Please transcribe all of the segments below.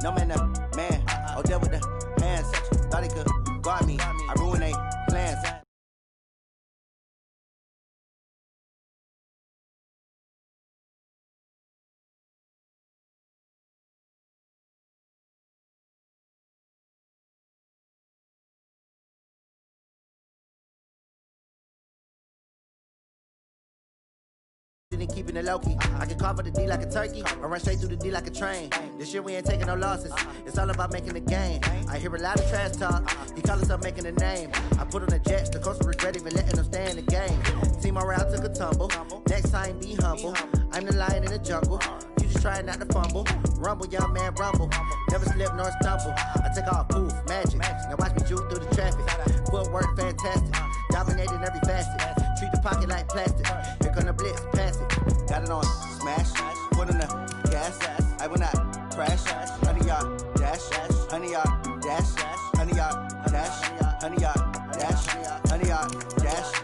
No man, man. Oh, there with the hands. Thought he could guard me. I ruined they plans. Keeping it low-key. I can carve up the D like a turkey or run straight through the D like a train. This year we ain't taking no losses. It's all about making the game. I hear a lot of trash talk. He call himself making a name. I put on the Jets. The coach will regret even letting them stay in the game. Team morale took a tumble. Next time be humble. I'm the lion in the jungle. You just trying not to fumble. Rumble, young man, rumble. Never slip nor stumble. I take off, poof, magic. Now watch me juke through the traffic. Footwork fantastic. Dominating every facet. Treat the pocket like plastic. Here come the blitz, pass it. Got it on smash. Put in the gas. I will not crash. 100-yard dash. 100-yard dash. 100-yard dash. 100-yard dash. 100-yard dash.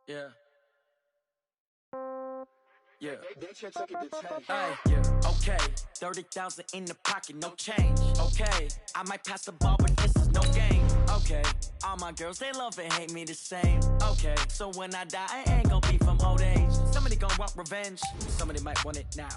Yeah. Yeah. Yeah. Okay. 30,000 in the pocket, no change. Okay. I might pass the ball, but this is no game. Okay. All my girls, they love and hate me the same. Okay. So when I die, I ain't gonna be from old age. Somebody gonna want revenge. Somebody might want it now.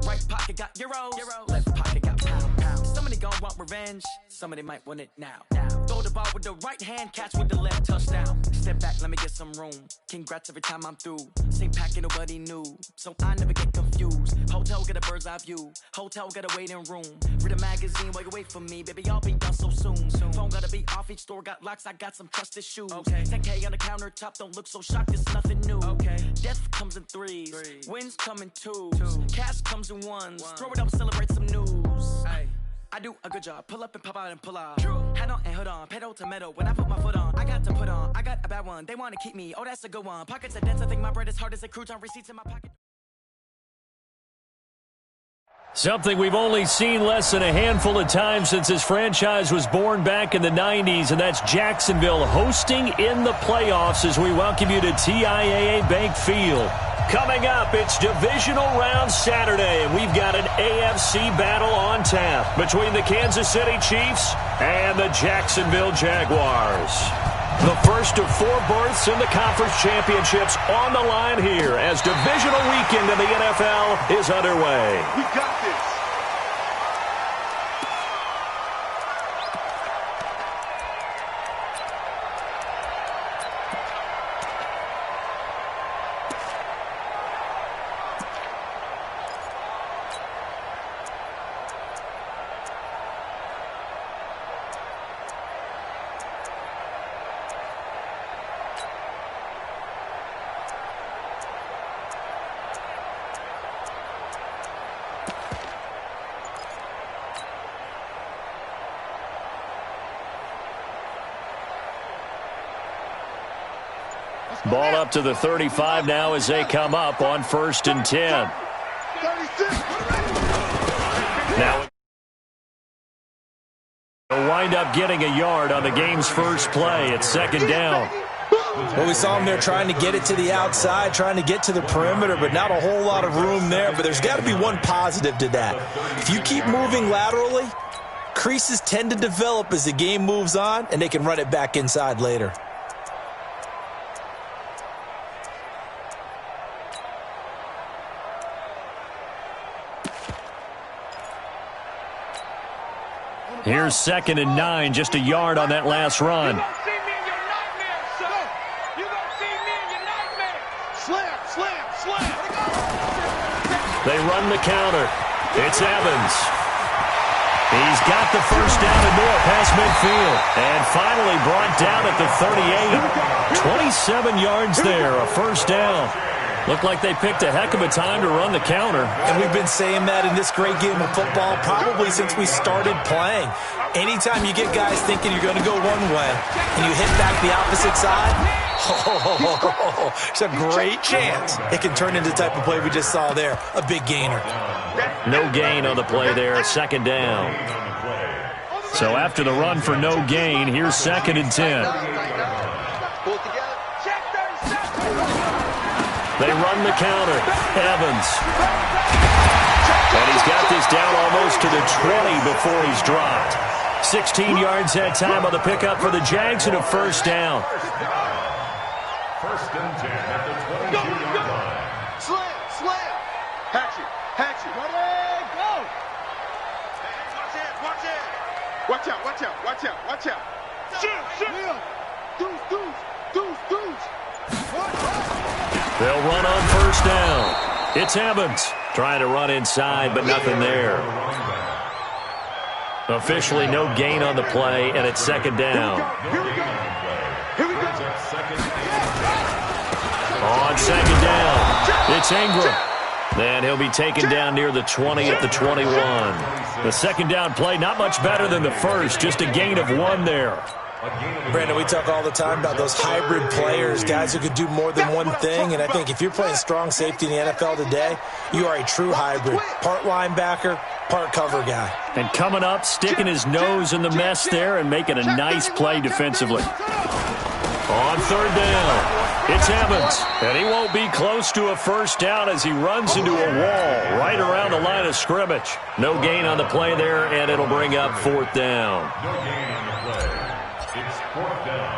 Right pocket got euros. Left pocket got pound. Somebody gonna want revenge. Somebody might want it now. Throw the ball with the right hand, catch with the left, touchdown. Step back, let me get some room. Congrats every time I'm through. Same packet, nobody knew. So I never get confused. Hotel get a bird's eye view. Hotel got a waiting room. Read a magazine while you wait for me. Baby, I'll be done so soon. Phone gotta be off, each store got locks. I got some trusted shoes. 10K on the countertop, don't look so shocked, it's nothing new. Death comes in threes. Wins come in twos. Cash comes in ones. Throw it up, celebrate some news. I do a good job. Pull up and pop out and pull out. Head on and hood on. Pedal to metal. When I put my foot on, I got to put on. I got a bad one. They want to keep me. Oh, that's a good one. Pockets are dense. I think my bread is hard as a crouton. Receipts in my pocket. Something we've only seen less than a handful of times since this franchise was born back in the 90s, and that's Jacksonville hosting in the playoffs as we welcome you to TIAA Bank Field. Coming up, it's Divisional Round Saturday, and we've got an AFC battle on tap between the Kansas City Chiefs and the Jacksonville Jaguars. The first of 4 berths in the conference championships on the line here as divisional weekend in the NFL is underway. We got this. Ball up to the 35 now as they come up on 1st and 10. Now they'll wind up getting a yard on the game's first play. It's 2nd down. Well, we saw him there trying to get it to the outside, trying to get to the perimeter, but not a whole lot of room there. But there's got to be one positive to that. If you keep moving laterally, creases tend to develop as the game moves on, and they can run it back inside later. Here's 2nd and 9, just a yard on that last run. You gonna see me in your nightmares, son. You gonna see me in your nightmares. Slam. They run the counter. It's Evans. He's got the first down and more past midfield. And finally brought down at the 38. 27 yards there, a first down. Looked like they picked a heck of a time to run the counter. And we've been saying that in this great game of football probably since we started playing. Anytime you get guys thinking you're going to go one way and you hit back the opposite side, it's a great chance it can turn into the type of play we just saw there, a big gainer. No gain on the play there, second down. So after the run for no gain, here's 2nd and 10. They run the counter. Evans. And he's got this down almost to the 20 before he's dropped. 16 yards that time on the pickup for the Jags and a first down. First and 10 at the 22-yard line. Slam. Hatch it. Ready, go. Hey, watch it. Watch out. Shoot. Deuce. They'll run on first down. It's Evans trying to run inside, but nothing there. Officially no gain on the play, and it's second down. Here we go. On second down, it's Ingram. And he'll be taken down near the 20 at the 21. The second down play, not much better than the first, just a gain of 1 there. Brandon, we talk all the time about those hybrid players, guys who could do more than one thing, and I think if you're playing strong safety in the NFL today, you are a true hybrid. Part linebacker, part cover guy. And coming up, sticking his nose in the mess there and making a nice play defensively. On third down, it's Evans, and he won't be close to a first down as he runs into a wall right around the line of scrimmage. No gain on the play there, and it'll bring up 4th down. No gain on the play. It's 4th down.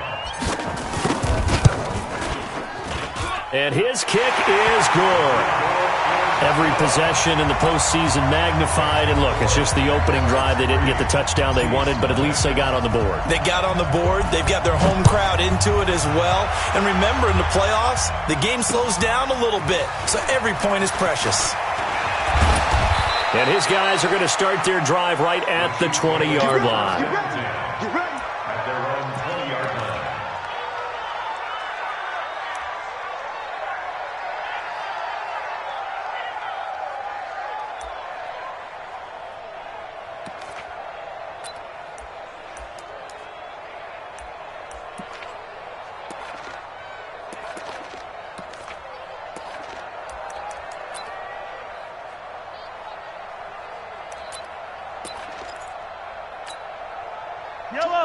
And his kick is good. Every possession in the postseason magnified. And look, it's just the opening drive. They didn't get the touchdown they wanted, but at least they got on the board. They got on the board. They've got their home crowd into it as well. And remember, in the playoffs, the game slows down a little bit. So every point is precious. And his guys are going to start their drive right at the 20-yard line. Get ready. At their own 20-yard line.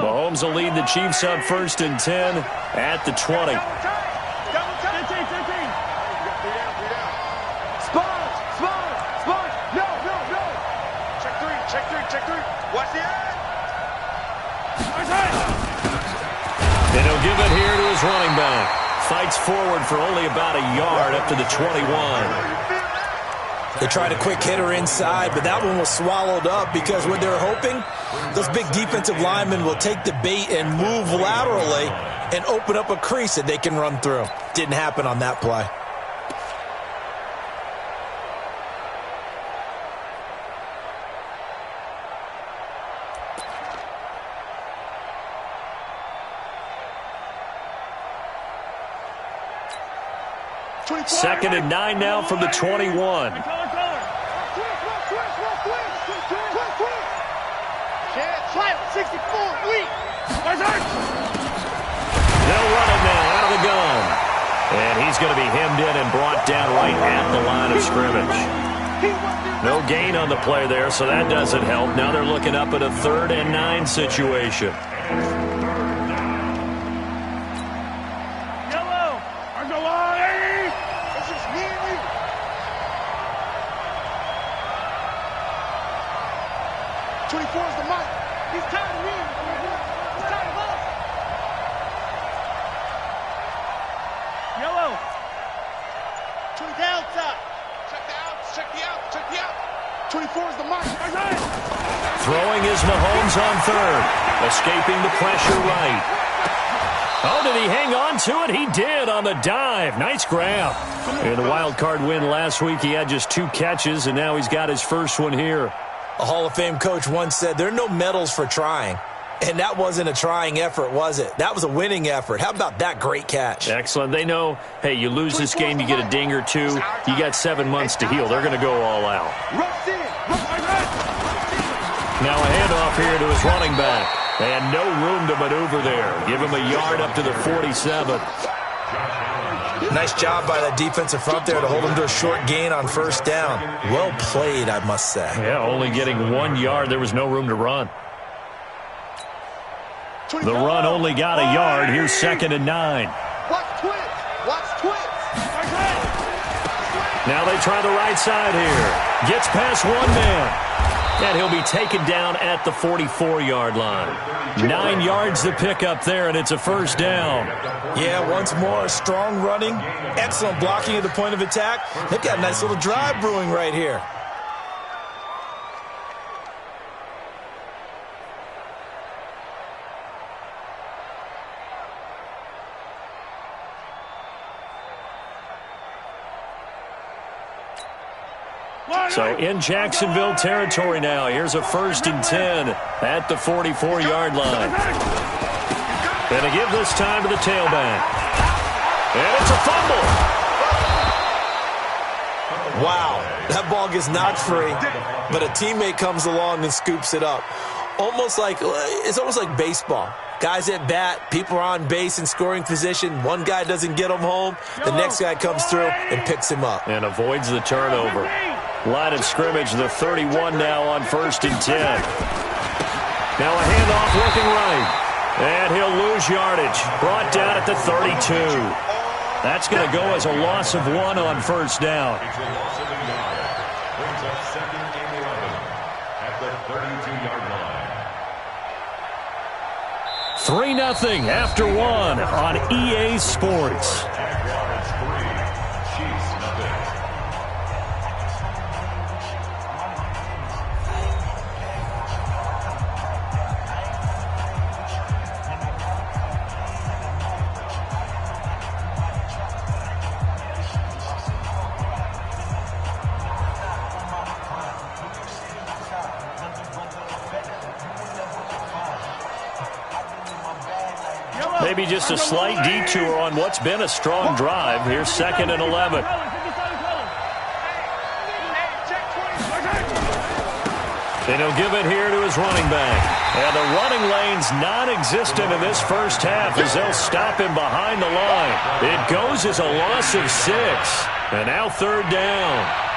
Mahomes will lead the Chiefs up 1st and 10 at the 20. Check three. Watch the end. And he'll give it here to his running back. Fights forward for only about a yard up to the 21. They tried a quick hitter inside, but that one was swallowed up because what they're hoping, those big defensive linemen will take the bait and move laterally and open up a crease that they can run through. Didn't happen on that play. Second and 9 now from the 21. They'll run it now out of the gun. And he's going to be hemmed in and brought down right at the line of scrimmage. No gain on the play there, so that doesn't help. Now they're looking up at a 3rd and 9 situation. Throwing is Mahomes on 3rd. Escaping the pressure right. Oh, did he hang on to it? He did on the dive. Nice grab. In the wild card win last week, he had just 2 catches, and now he's got his first one here. A Hall of Fame coach once said, there are no medals for trying. And that wasn't a trying effort, was it? That was a winning effort. How about that great catch? Excellent. They know, hey, you lose this game, you get a ding or 2. You got 7 months to heal. They're going to go all out. Now a handoff here to his running back. And no room to maneuver there. Give him a yard up to the 47. Nice job by that defensive front there to hold him to a short gain on first down. Well played, I must say. Yeah, only getting 1 yard. There was no room to run. The run only got a yard. Here's 2nd and 9. Watch twins. Watch twins. Now they try the right side here. Gets past one man. And he'll be taken down at the 44-yard line. 9 yards to pick up there, and it's a first down. Yeah, once more, strong running, excellent blocking at the point of attack. They've got a nice little drive brewing right here. So in Jacksonville territory now. Here's a 1st and 10 at the 44-yard line. And to give this time to the tailback. And it's a fumble. Wow, that ball gets knocked free, but a teammate comes along and scoops it up. It's almost like baseball. Guys at bat, people are on base in scoring position. One guy doesn't get him home. The next guy comes through and picks him up. And avoids the turnover. Line of scrimmage, the 31 now on 1st and 10. Now a handoff working right. And he'll lose yardage. Brought down at the 32. That's going to go as a loss of 1 on first down. 3-0 after 1 on EA Sports. Maybe just a slight detour on what's been a strong drive. Here's 2nd and 11. And he'll give it here to his running back. And the running lane's non-existent in this first half as they'll stop him behind the line. It goes as a loss of 6. And now 3rd down.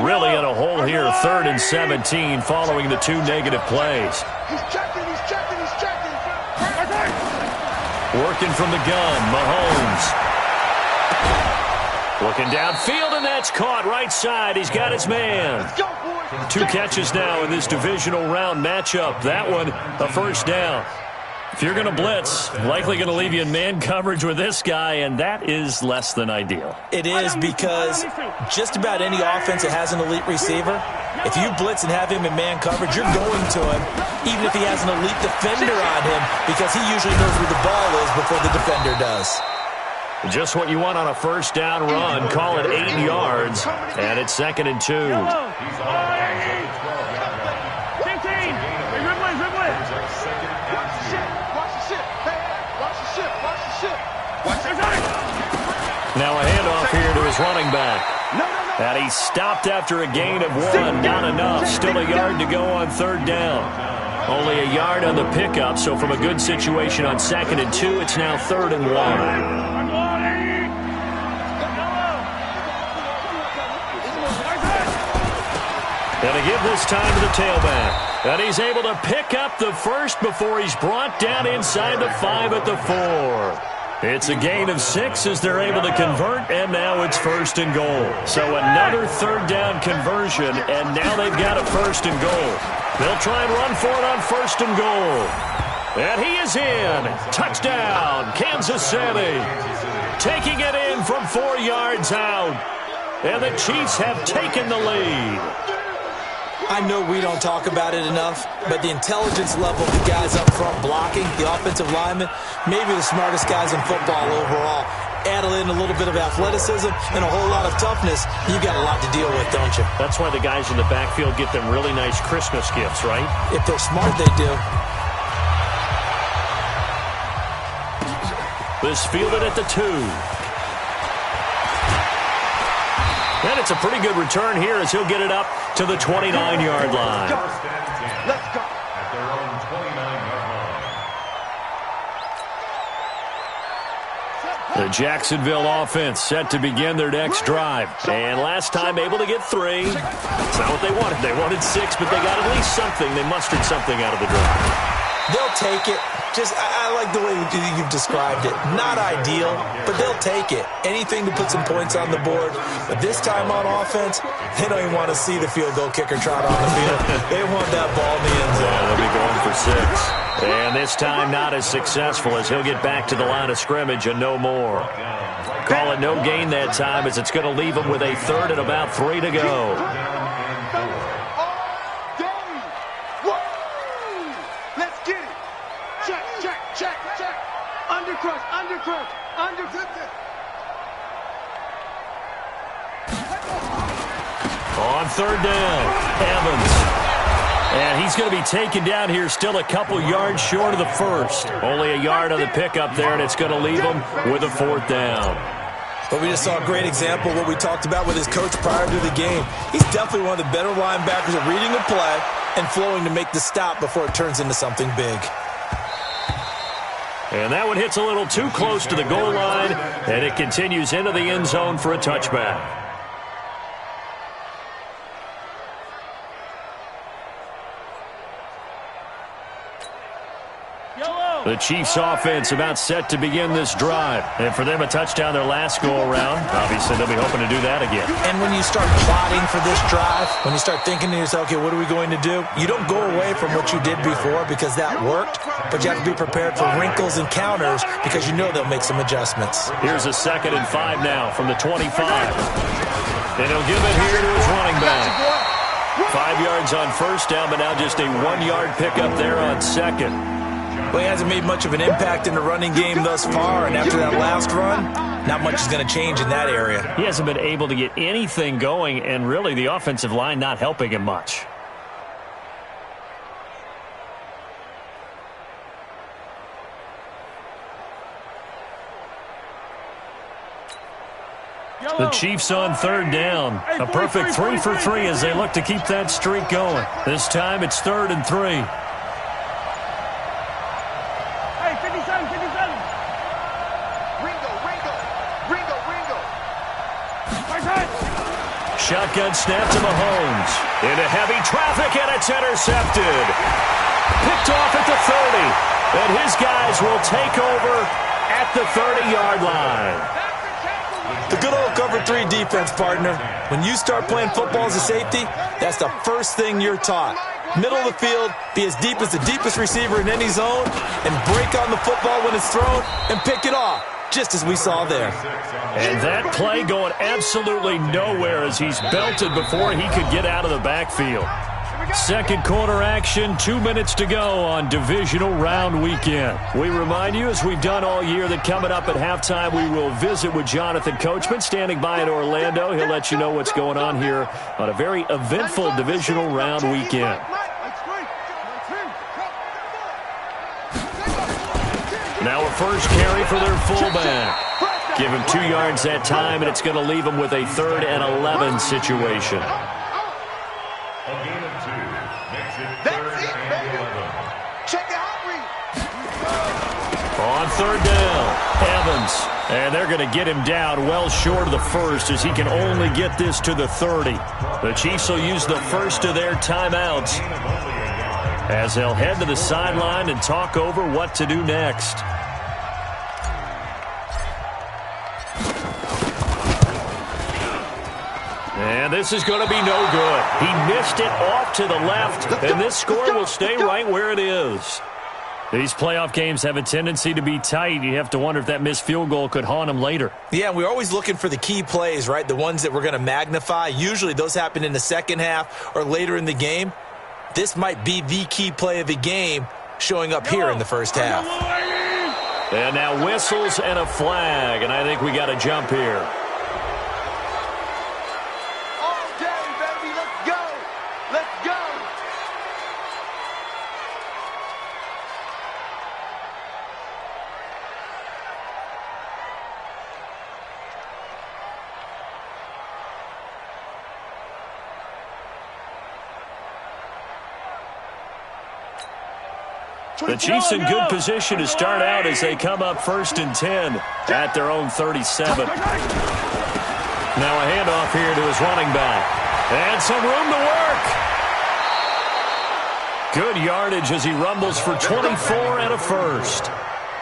Really in a hole here, 3rd and 17 following the 2 negative plays. He's checking. Working from the gun, Mahomes. Looking downfield, and that's caught right side. He's got his man. 2 catches now in this divisional round matchup. That one, a first down. If you're going to blitz, likely going to leave you in man coverage with this guy, and that is less than ideal. It is, because just about any offense that has an elite receiver, if you blitz and have him in man coverage, you're going to him, even if he has an elite defender on him, because he usually knows where the ball is before the defender does. Just what you want on a first down run. Call it 8 yards, and it's 2nd and 2. Now a handoff here to his running back. And he stopped after a gain of 1. Not enough. Still a yard to go on 3rd down. Only a yard on the pickup, so from a good situation on 2nd and 2, it's now 3rd and 1. And to give this time to the tailback. And he's able to pick up the first before he's brought down inside the 5 at the 4. It's a gain of 6 as they're able to convert, and now it's 1st and goal. So another 3rd down conversion, and now they've got a 1st and goal. They'll try and run for it on 1st and goal. And he is in. Touchdown, Kansas City. Taking it in from 4 yards out. And the Chiefs have taken the lead. I know we don't talk about it enough, but the intelligence level of the guys up front blocking, the offensive linemen, maybe the smartest guys in football overall. Add in a little bit of athleticism and a whole lot of toughness, you got a lot to deal with, don't you? That's why the guys in the backfield get them really nice Christmas gifts, right? If they're smart, they do. This fielded at the 2. And it's a pretty good return here as he'll get it up to the 29-yard line. Let's go. At their own 29-yard line. The Jacksonville offense set to begin their next drive. And last time able to get 3. It's not what they wanted. They wanted 6, but they got at least something. They mustered something out of the drive. They'll take it. I like the way you've described it. Not ideal, but they'll take it. Anything to put some points on the board. But this time on offense, they don't even want to see the field goal kicker trot on the field. They want that ball in the end zone. Yeah, they'll be going for 6. And this time not as successful as he'll get back to the line of scrimmage and no more. Call it no gain that time as it's going to leave him with a 3rd and about 3 to go. On 3rd down, Evans. And he's going to be taken down here still a couple yards short of the 1st. Only a yard on the pickup there, and it's going to leave him with a 4th down. But we just saw a great example of what we talked about with his coach prior to the game. He's definitely one of the better linebackers at reading the play and flowing to make the stop before it turns into something big. And that one hits a little too close to the goal line, and it continues into the end zone for a touchback. The Chiefs offense about set to begin this drive. And for them, a touchdown their last go-around. Obviously, they'll be hoping to do that again. And when you start plotting for this drive, when you start thinking to yourself, okay, what are we going to do? You don't go away from what you did before because that worked, but you have to be prepared for wrinkles and counters because you know they'll make some adjustments. Here's a 2nd and 5 now from the 25. And he'll give it here to his running back. 5 yards on 1st down, but now just a 1-yard pickup there on 2nd. Well, he hasn't made much of an impact in the running game thus far, and after that last run, not much is going to change in that area. He hasn't been able to get anything going, and really the offensive line not helping him much. The Chiefs on 3rd down. A perfect 3 for 3 as they look to keep that streak going. This time it's 3rd and 3. Shotgun snap to Mahomes. Into heavy traffic, and it's intercepted. Picked off at the 30. And his guys will take over at the 30-yard line. The good old cover 3 defense, partner. When you start playing football as a safety, that's the first thing you're taught. Middle of the field, be as deep as the deepest receiver in any zone, and break on the football when it's thrown, and pick it off, just as we saw there. And that play going absolutely nowhere as he's belted before he could get out of the backfield. 2nd quarter action, 2 minutes to go on divisional round weekend. We remind you, as we've done all year, that coming up at halftime, we will visit with Jonathan Coachman, standing by in Orlando. He'll let you know what's going on here on a very eventful divisional round weekend. Now a first carry for their fullback. Give him 2 yards that time, and it's going to leave him with a 3rd and 11 situation. A gain of 2 makes it 3rd and 11. Check it out, On 3rd down, Evans. And they're going to get him down well short of the 1st as he can only get this to the 30. The Chiefs will use the first of their timeouts as they'll head to the sideline and talk over what to do next. And this is going to be no good. He missed it off to the left, and this score will stay right where it is. These playoff games have a tendency to be tight. You have to wonder if that missed field goal could haunt him later. Yeah, we're always looking for the key plays, right? The ones that we're going to magnify. Usually those happen in the second half or later in the game. This might be the key play of the game showing up here in the first half. And now whistles and a flag, and I think we got a jump here. The Chiefs in good position to start out as they come up 1st and 10 at their own 37. Now a handoff here to his running back. And some room to work. Good yardage as he rumbles for 24 and a first.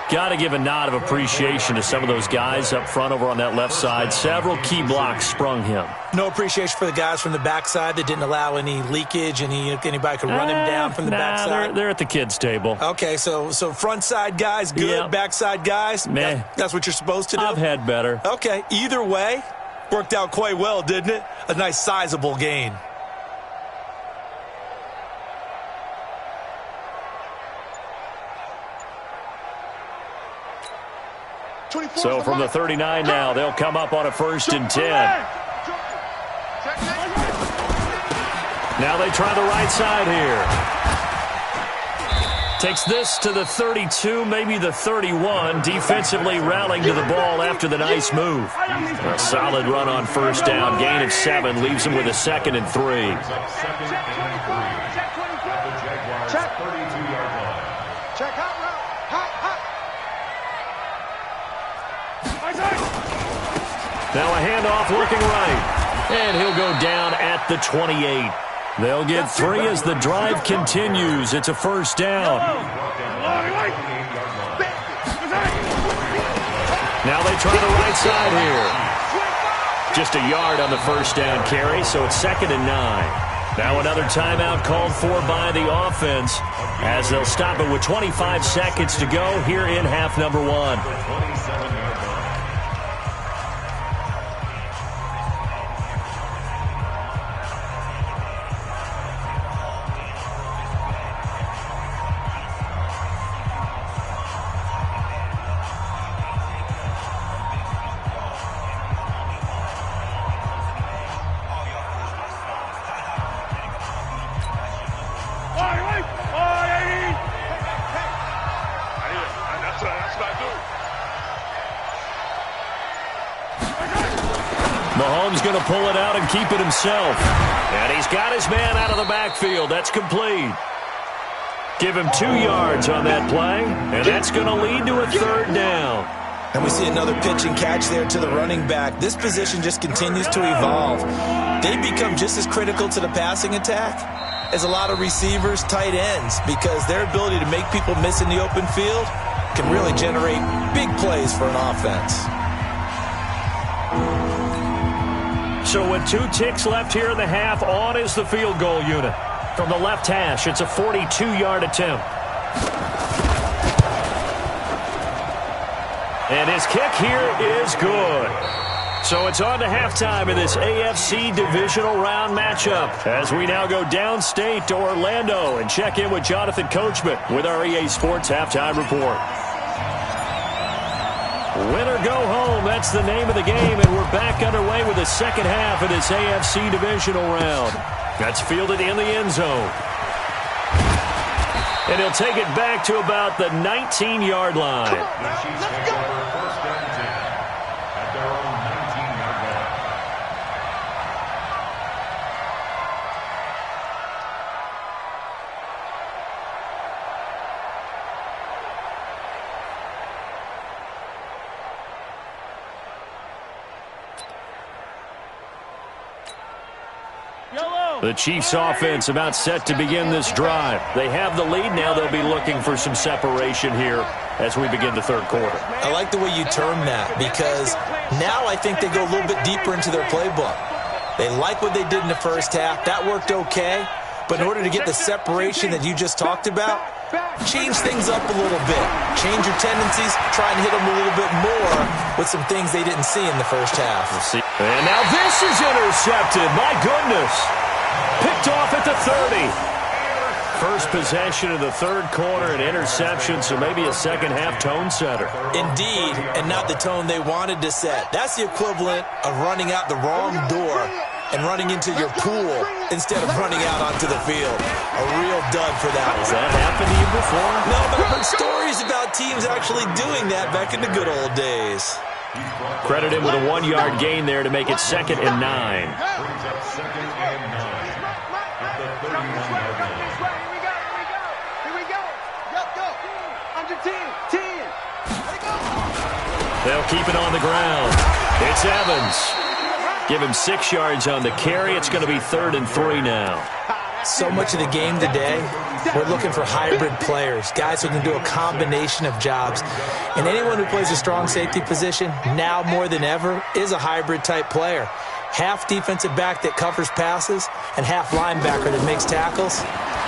Got to give a nod of appreciation to some of those guys up front over on that left side. Several key blocks sprung him. No appreciation for the guys from the backside that didn't allow any leakage, and anybody could run him down from the backside. They're at the kids' table. Okay, so front side guys good, yep. Backside guys, that's what you're supposed to do? I've had better. Okay, either way, worked out quite well, didn't it? A nice sizable gain. So from the 39 now, they'll come up on a 1st and 10. Now they try the right side here. Takes this to the 32, maybe the 31. Defensively rallying to the ball after the nice move. A solid run on 1st down. Gain of 7 leaves him with a 2nd and 3. Now a handoff looking right. And he'll go down at the 28. They'll get 3 as the drive continues. It's a 1st down. Now they try the right side here. Just a yard on the 1st down carry, so it's 2nd and 9. Now another timeout called for by the offense as they'll stop it with 25 seconds to go here in half number 1. Mahomes going to pull it out and keep it himself. And he's got his man out of the backfield. That's complete. Give him 2 yards on that play, and that's going to lead to a 3rd down. And we see another pitch and catch there to the running back. This position just continues to evolve. They become just as critical to the passing attack as a lot of receivers, tight ends, because their ability to make people miss in the open field can really generate big plays for an offense. So with 2 ticks left here in the half, on is the field goal unit. From the left hash, it's a 42-yard attempt. And his kick here is good. So it's on to halftime in this AFC divisional round matchup as we now go downstate to Orlando and check in with Jonathan Coachman with our EA Sports Halftime Report. Win or go home, that's the name of the game, and we're back underway with the 2nd half of this AFC divisional round. That's fielded in the end zone. And he'll take it back to about the 19-yard line. Let's go. The Chiefs offense about set to begin this drive. They have the lead. Now they'll be looking for some separation here as we begin the 3rd quarter. I like the way you term that because now I think they go a little bit deeper into their playbook. They like what they did in the 1st half. That worked okay. But in order to get the separation that you just talked about, change things up a little bit. Change your tendencies. Try and hit them a little bit more with some things they didn't see in the 1st half. We'll see. And now this is intercepted. My goodness. Picked off at the 30. First possession of the 3rd quarter, an interception, so maybe a 2nd half tone setter. Indeed, and not the tone they wanted to set. That's the equivalent of running out the wrong door and running into your pool instead of running out onto the field. A real dud for that one. Has that happened to you before? No, but I've heard stories about teams actually doing that back in the good old days. Credit him with a 1-yard gain there to make it 2nd and 9. They'll keep it on the ground. It's Evans. Give him 6 yards on the carry. It's going to be 3rd and 3 now. So much of the game today, we're looking for hybrid players, guys who can do a combination of jobs. And anyone who plays a strong safety position, now more than ever, is a hybrid-type player. Half defensive back that covers passes and half linebacker that makes tackles.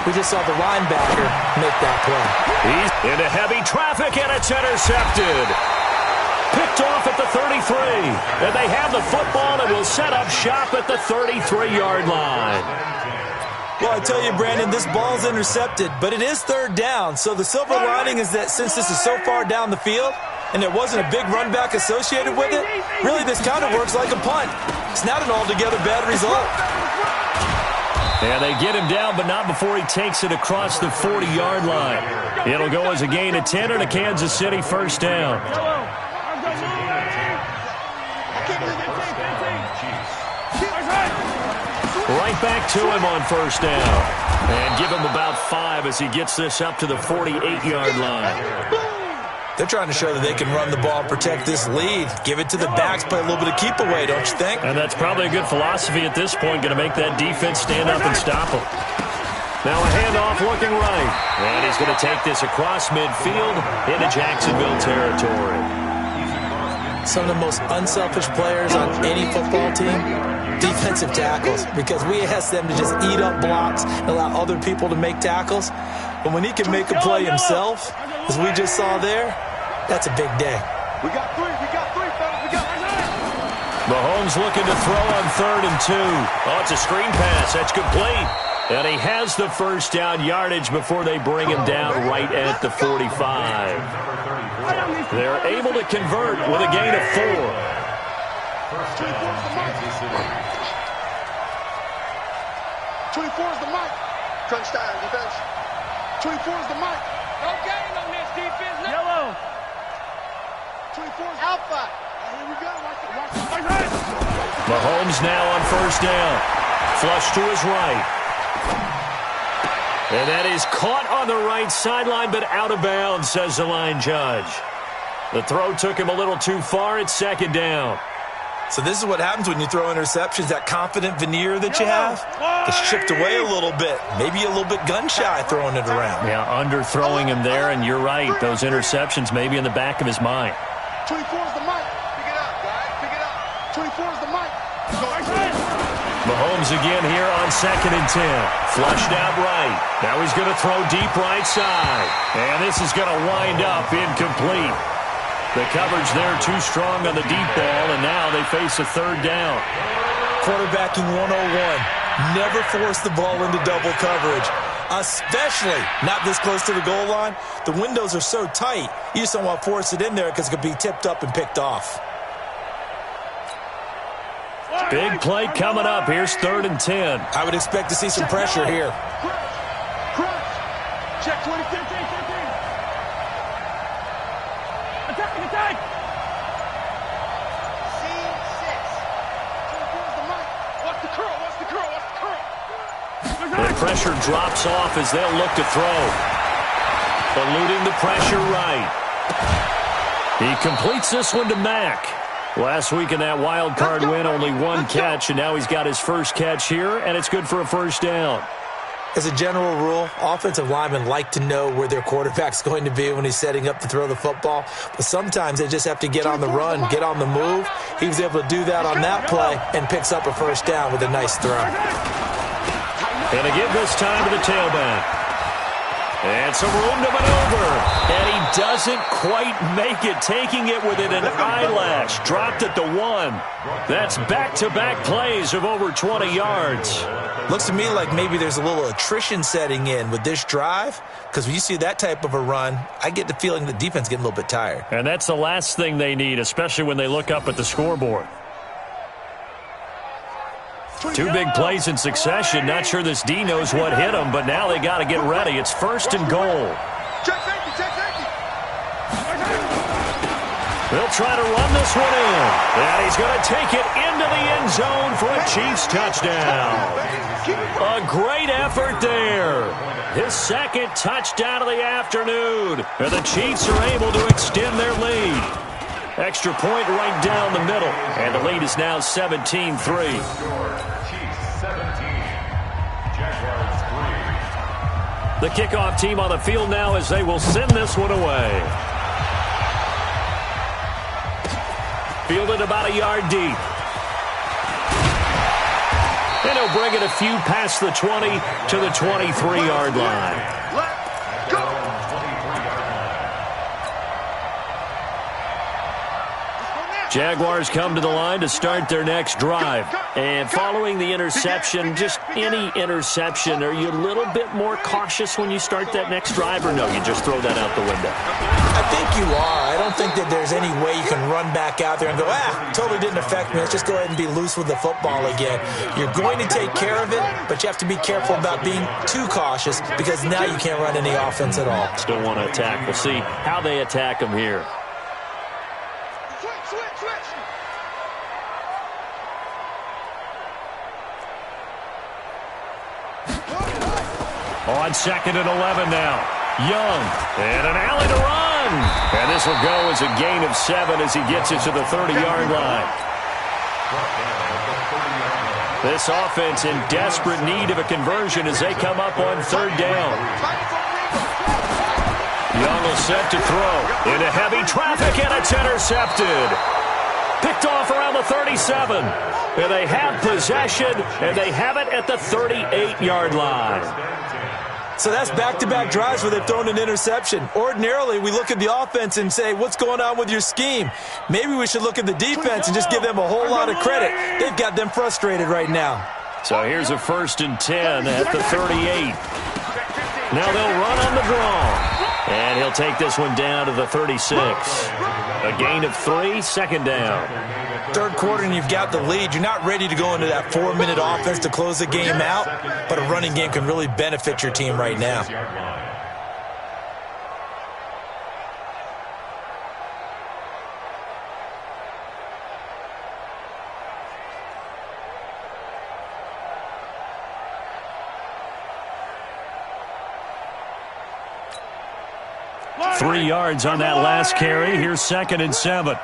We just saw the linebacker make that play. He's into heavy traffic, and it's intercepted. Picked off at the 33. And they have the football and will set up shop at the 33-yard line. Well, I tell you, Brandon, this ball's intercepted, but it is 3rd down. So the silver lining is that since this is so far down the field and there wasn't a big run back associated with it, really this kind of works like a punt. It's not an altogether bad result. And they get him down, but not before he takes it across the 40-yard line. It'll go as a gain of 10 and a Kansas City first down. Right back to him on first down. And give him about 5 as he gets this up to the 48-yard line. They're trying to show that they can run the ball, protect this lead. Give it to the backs, play a little bit of keep away, don't you think? And that's probably a good philosophy at this point, going to make that defense stand up and stop them. Now a handoff looking right. And he's going to take this across midfield into Jacksonville territory. Some of the most unselfish players on any football team, defensive tackles, because we ask them to just eat up blocks and allow other people to make tackles. But when he can make a play himself, as we just saw there, that's a big day. We got 3, fellas, we got 3. Mahomes looking to throw on 3rd and 2. Oh, it's a screen pass. That's complete. And he has the first down yardage before they bring him down right at the 45. They're able to convert with a gain of 4. 24 is the mic. Crunch time, defense. 24 is the mic. No gain on this defense. Yellow. 24 is alpha. Here we go. Watch it. Mahomes now on first down. Flush to his right. And that is caught on the right sideline, but out of bounds, says the line judge. The throw took him a little too far. It's 2nd down. So this is what happens when you throw interceptions, that confident veneer that you have. It's chipped away a little bit. Maybe a little bit gun-shy throwing it around. Yeah, underthrowing him there, and you're right. Those interceptions may be in the back of his mind. 24 is the mic. Pick it up, guys. Pick it up. 24 is the mic. Mahomes again here on 2nd and 10. Flushed out right. Now he's going to throw deep right side. And this is going to wind up incomplete. The coverage there too strong on the deep ball, and now they face a 3rd down. Quarterbacking 101. Never force the ball into double coverage, especially not this close to the goal line. The windows are so tight, you just don't want to force it in there because it could be tipped up and picked off. Big play coming up. Here's 3rd and 10. I would expect to see some pressure here. Check 2015. Attack. The pressure drops off as they'll look to throw. Eluding the pressure right. He completes this one to Mack. Last week in that wild card win, only 1 catch, and now he's got his first catch here, and it's good for a first down. As a general rule, offensive linemen like to know where their quarterback's going to be when he's setting up to throw the football. But sometimes they just have to get on the run, get on the move. He was able to do that on that play and picks up a first down with a nice throw. And to give this time to the tailback. And some room to maneuver. And he doesn't quite make it, taking it within an eyelash. Dropped at the 1. That's back-to-back plays of over 20 yards. Looks to me like maybe there's a little attrition setting in with this drive, because when you see that type of a run, I get the feeling the defense getting a little bit tired. And that's the last thing they need, especially when they look up at the scoreboard. 2 big plays in succession. Not sure this D knows what hit him, but now they got to get ready. It's 1st and goal. Check safety. They'll try to run this one in. And he's going to take it into the end zone for a Chiefs touchdown. A great effort there. His 2nd touchdown of the afternoon. And the Chiefs are able to extend their lead. Extra point right down the middle. And the lead is now 17-3. The kickoff team on the field now as they will send this one away. Fielded about a yard deep. And he'll bring it a few past the 20 to the 23-yard line. Jaguars come to the line to start their next drive. And following the interception, just any interception, are you a little bit more cautious when you start that next drive, or no, you just throw that out the window? I think you are. I don't think that there's any way you can run back out there and go, totally didn't affect me. Let's just go ahead and be loose with the football again. You're going to take care of it, but you have to be careful about being too cautious because now you can't run any offense at all. Still want to attack. We'll see how they attack them here. On 2nd and 11 now. Young. And an alley to run. And this will go as a gain of 7 as he gets it to the 30-yard line. This offense in desperate need of a conversion as they come up on 3rd down. Young will set to throw. Into heavy traffic, and it's intercepted. Picked off around the 37. And they have possession, and they have it at the 38-yard line. So that's back-to-back drives where they've thrown an interception. Ordinarily, we look at the offense and say, what's going on with your scheme? Maybe we should look at the defense and just give them a whole lot of credit. They've got them frustrated right now. So here's a 1st and 10 at the 38. Now they'll run on the draw. And he'll take this one down to the 36. A gain of 3, 2nd down. 3rd quarter and you've got the lead. You're not ready to go into that 4-minute offense to close the game out, but a running game can really benefit your team right now. Three yards on that last carry. Here's 2nd and 7.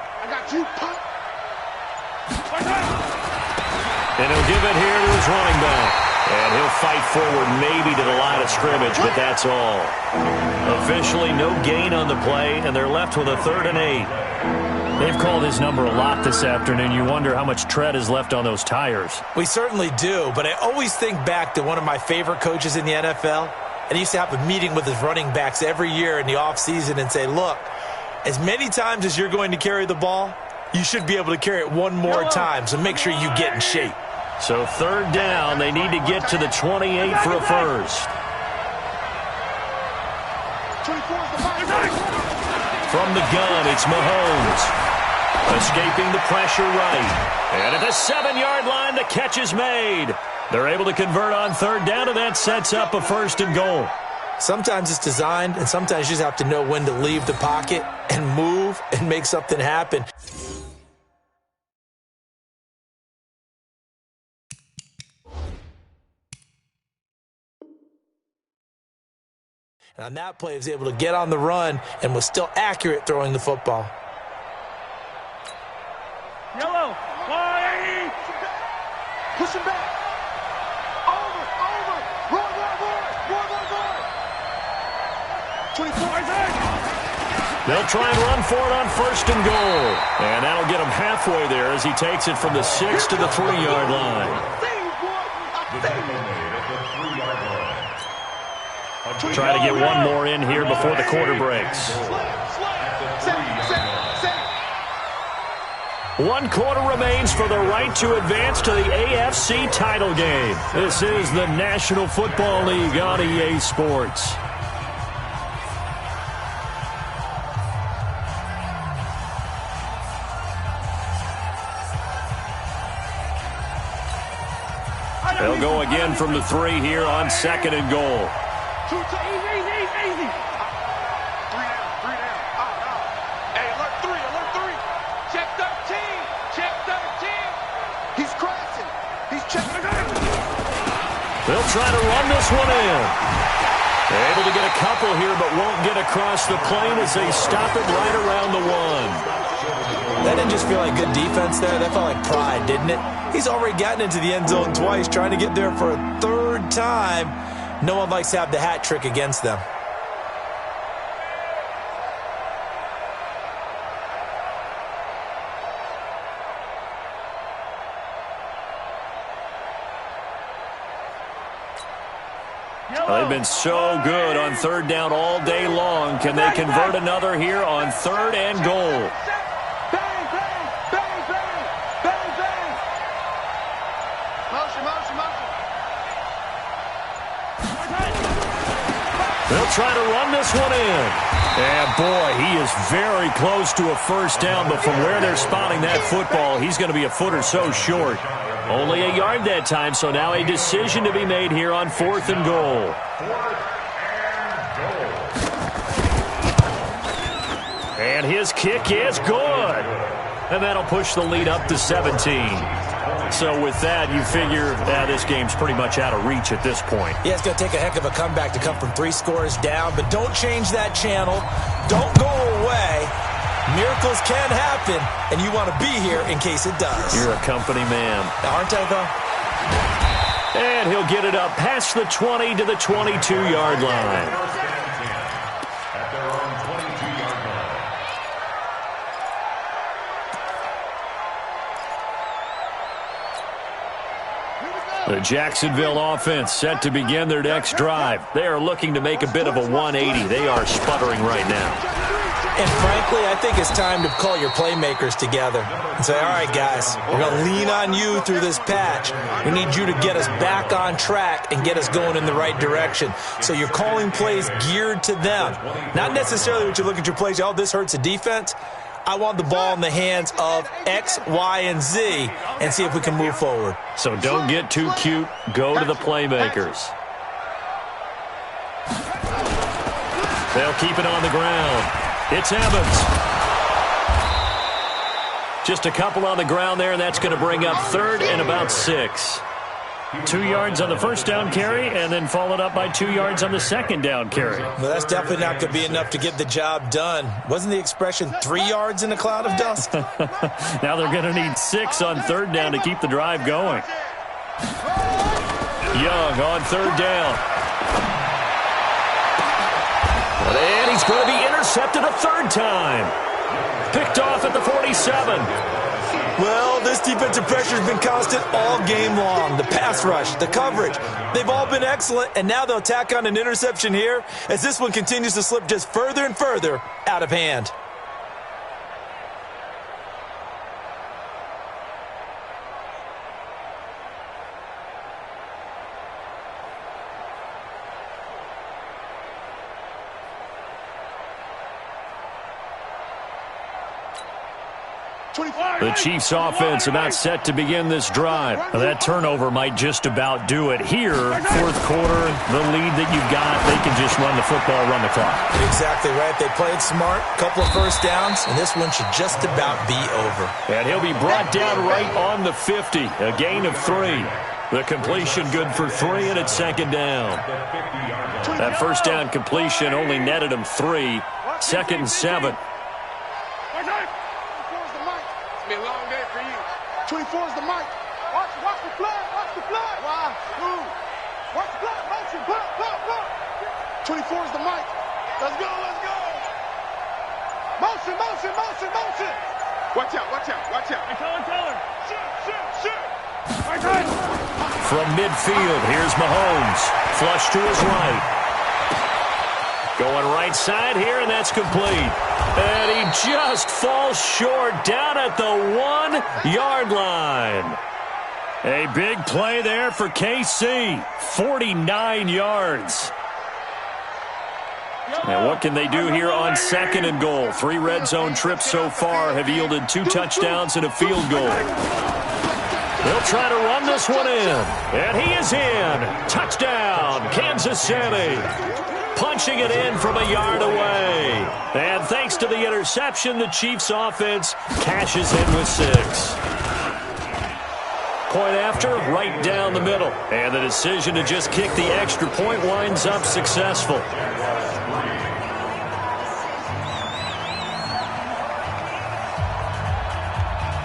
And he'll give it here to his running back. And he'll fight forward maybe to the line of scrimmage, but that's all. Officially no gain on the play, and they're left with a 3rd and 8. They've called his number a lot this afternoon. You wonder how much tread is left on those tires. We certainly do, but I always think back to one of my favorite coaches in the NFL. And he used to have a meeting with his running backs every year in the offseason and say, look, as many times as you're going to carry the ball, you should be able to carry it one more time, so make sure you get in shape. So 3rd down, they need to get to the 28 for a first. From the gun, it's Mahomes. Escaping the pressure right. And at the 7-yard line, the catch is made. They're able to convert on 3rd down, and that sets up a 1st and goal. Sometimes it's designed, and sometimes you just have to know when to leave the pocket and move and make something happen. And on that play, he was able to get on the run and was still accurate throwing the football. Yellow. Why? Push him back. Over. Roar. 24. They'll try and run for it on 1st and goal. And that'll get him halfway there as he takes it from the 6 to the 3-yard line. Try to get one more in here before the quarter breaks. 1 quarter remains for the right to advance to the AFC title game. This is the National Football League on EA Sports. They'll go again from the 3 here on 2nd and goal. Easy. 3 down. Hey, alert 3. Check 13. He's crashing. He's checking it out. They'll try to run this one in. They're able to get a couple here, but won't get across the plane as they stop it right around the 1. That didn't just feel like good defense there. That felt like pride, didn't it? He's already gotten into the end zone twice, trying to get there for a third time. No one likes to have the hat trick against them. They've been so good on third down all day long. Can they convert another here on third and goal? Bang, bang, bang, bang, bang, bang. Motion, motion, motion. They'll try to run this one in. And boy, he is very close to a first down, but from where they're spotting that football, he's going to be a foot or so short. Only a yard that time, so now a decision to be made here on fourth and goal. And his kick is good. And that'll push the lead up to 17. So with that, you figure this game's pretty much out of reach at this point. Yeah, it's going to take a heck of a comeback to come from 3 scores down, but don't change that channel. Don't go away. Miracles can happen, and you want to be here in case it does. You're a company man. Aren't I, though? And he'll get it up past the 20 to the 22-yard line. The Jacksonville offense set to begin their next drive. They are looking to make a bit of a 180. They are sputtering right now. And frankly, I think it's time to call your playmakers together and say, all right, guys, we're going to lean on you through this patch. We need you to get us back on track and get us going in the right direction. So you're calling plays geared to them. Not necessarily what you look at your plays, oh, this hurts the defense. I want the ball in the hands of X, Y, and Z and see if we can move forward. So don't get too cute. Go to the playmakers. They'll keep it on the ground. It's Evans. Just a couple on the ground there, and that's going to bring up third and about 6. 2 yards on the first down carry, and then followed up by 2 yards on the second down carry. Well, that's definitely not going to be enough to get the job done. Wasn't the expression 3 yards in a cloud of dust? Now they're going to need 6 on third down to keep the drive going. Young on third down. And he's going to be intercepted a third time. Picked off at the 47. Well, this defensive pressure has been constant all game long. The pass rush, the coverage, they've all been excellent, and now they'll tack on an interception here as this one continues to slip just further and further out of hand. The Chiefs offense about set to begin this drive. Now, that turnover might just about do it here. Fourth quarter, the lead that you've got, they can just run the football, run the clock. Exactly right. They played smart, couple of first downs, and this one should just about be over. And he'll be brought down right on the 50, a gain of 3. The completion good for 3, and it's second down. That first down completion only netted him 3. Second and 7. 24 is the mic. Watch the flag. Watch the flag. Why? Who? Watch the flag. Motion. Put. 24 is the mic. Let's go. Motion. Watch out. Hey, tell her. Shoot. Right. From midfield, here's Mahomes. Flush to his right. Going right side here, and that's complete. And he just falls short down at the 1-yard line. A big play there for KC. 49 yards. Now, what can they do here on second and goal? 3 red zone trips so far have yielded 2 touchdowns and a field goal. They'll try to run this one in. And he is in. Touchdown, Kansas City. Punching it in from a yard away. And thanks to the interception, the Chiefs offense cashes in with 6. Point after, right down the middle. And the decision to just kick the extra point winds up successful.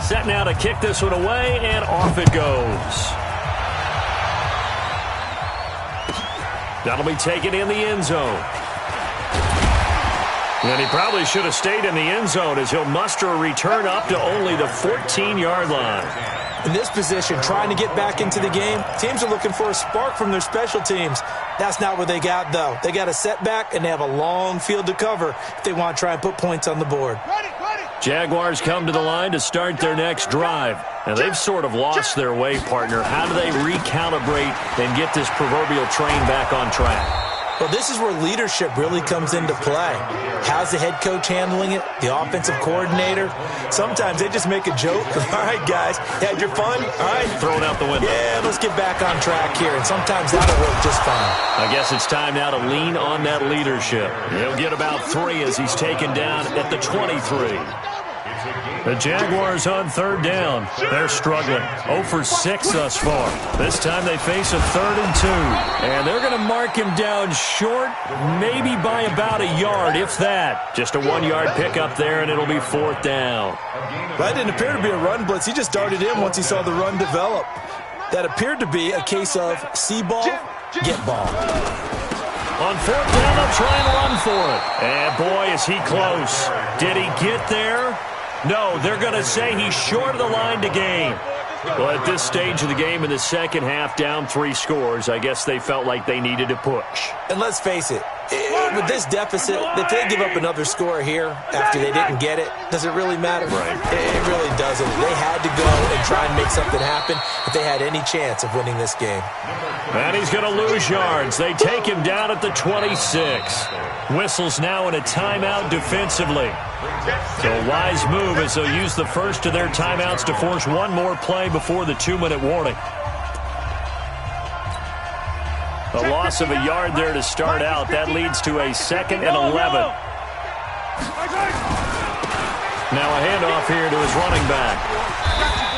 Set now to kick this one away, and off it goes. That'll be taken in the end zone. And he probably should have stayed in the end zone as he'll muster a return up to only the 14-yard line. In this position, trying to get back into the game, teams are looking for a spark from their special teams. That's not what they got, though. They got a setback, and they have a long field to cover if they want to try and put points on the board. Jaguars come to the line to start their next drive. Now, they've sort of lost their way, partner. How do they recalibrate and get this proverbial train back on track? Well, this is where leadership really comes into play. How's the head coach handling it? The offensive coordinator? Sometimes they just make a joke. All right, guys, had your fun? All right. Throw it out the window. Yeah, let's get back on track here. And sometimes that'll work just fine. I guess it's time now to lean on that leadership. He'll get about 3 as he's taken down at the 23. The Jaguars on third down. They're struggling. 0 for 6 thus far. This time they face a 3rd and 2. And they're going to mark him down short, maybe by about a yard, if that. Just a 1-yard pickup there, and it'll be 4th down. That didn't appear to be a run blitz. He just darted in once he saw the run develop. That appeared to be a case of see ball, get ball. On 4th down, they'll try and run for it. And boy, is he close. Did he get there? No, they're going to say he's short of the line to gain. Well, at this stage of the game in the second half, down 3 scores, I guess they felt like they needed to push. And let's face it, with this deficit, if they give up another score here after they didn't get it, does it really matter? Right. It really doesn't. They had to go and try and make something happen if they had any chance of winning this game. And he's going to lose yards. They take him down at the 26. Whistles now in a timeout defensively. So a wise move as they'll use the first of their timeouts to force one more play before the 2-minute warning. A loss of a yard there to start out. That leads to a 2nd and 11. Now a handoff here to his running back.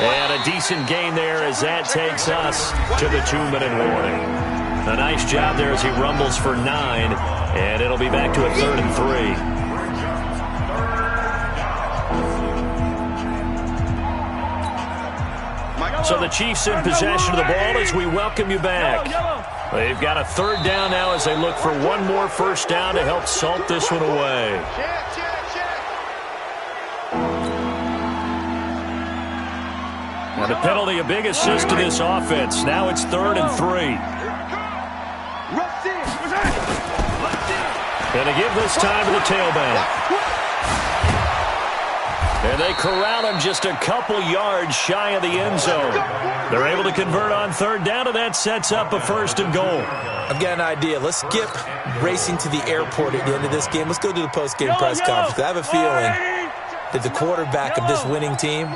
And a decent gain there as that takes us to the 2-minute warning. A nice job there as he rumbles for 9. And it'll be back to a 3rd and 3. So the Chiefs in possession of the ball as we welcome you back. They've got a 3rd down now as they look for one more first down to help salt this one away. Now the penalty, a big assist to this offense. Now it's 3rd and 3. And to give this time to the tailback. And they corral him just a couple yards shy of the end zone. They're able to convert on 3rd down, and that sets up a 1st and goal. I've got an idea. Let's skip racing to the airport at the end of this game. Let's go to the post-game press conference. I have a feeling that the quarterback of this winning team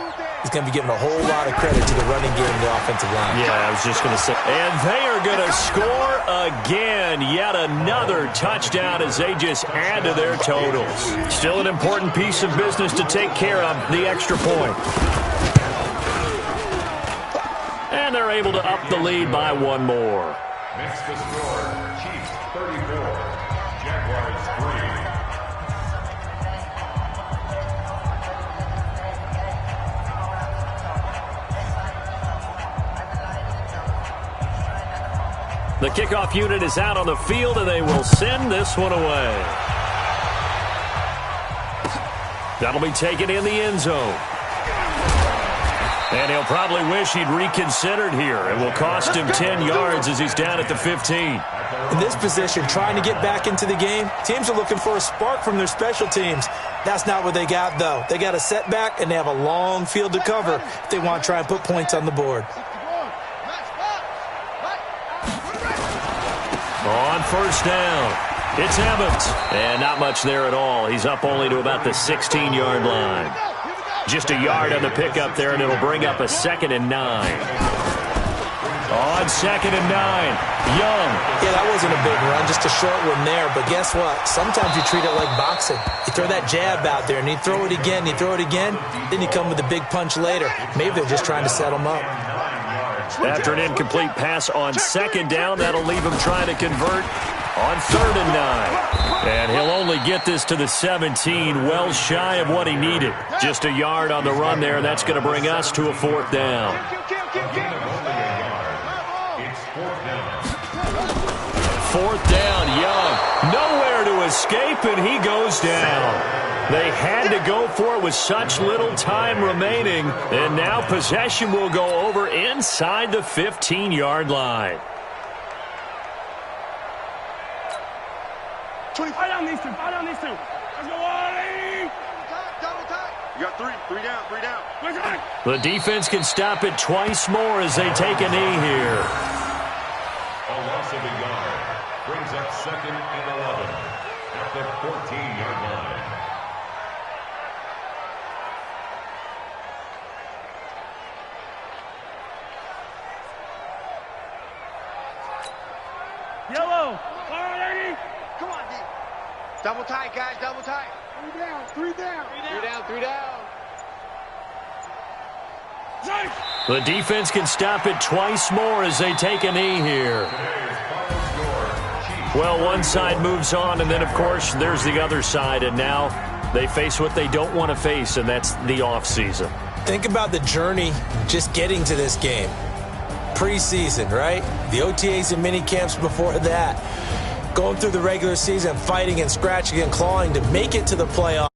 is going to be given a whole lot of credit to the running game and the offensive line. Yeah, I was just going to say. And they are going to score again. Yet another touchdown as they just add to their totals. Still an important piece of business to take care of, the extra point. And they're able to up the lead by 1 more. That's the score. Chiefs 34, Jaguars 3. The kickoff unit is out on the field, and they will send this one away. That'll be taken in the end zone. And he'll probably wish he'd reconsidered here. It will cost him 10 yards as he's down at the 15. In this position, trying to get back into the game, teams are looking for a spark from their special teams. That's not what they got, though. They got a setback, and they have a long field to cover if they want to try and put points on the board. On 1st down, it's Evans. And not much there at all. He's up only to about the 16-yard line. Just a yard on the pickup there, and it'll bring up a 2nd and 9. On 2nd and 9, Young. Yeah, that wasn't a big run, just a short one there. But guess what? Sometimes you treat it like boxing. You throw that jab out there, and you throw it again, you throw it again, then you come with a big punch later. Maybe they're just trying to set them up. After an incomplete pass on 2nd down, that'll leave him trying to convert On 3rd and 9. And he'll only get this to the 17, well shy of what he needed. Just a yard on the run there, and that's going to bring us to a 4th down. It's 4th down. 4th down, Young. Nowhere to escape, and he goes down. They had to go for it with such little time remaining, and now possession will go over inside the 15-yard line. 25 down these two. 5 down these two. Let's go, Wally. You got 3 down. The defense can stop it twice more as they take a knee here. A loss of a yard brings up 2nd and 11 at the 14-yard line. Yellow. All right, Eddie. Come on, D. Double tight, guys. Double tight. 3 down. 3 down. 3 down. The defense can stop it twice more as they take a knee here. Well, one side moves on, and then, of course, there's the other side, and now they face what they don't want to face, and that's the offseason. Think about the journey just getting to this game. Preseason, right? The OTAs and mini camps before that. Going through the regular season, fighting and scratching and clawing to make it to the playoffs.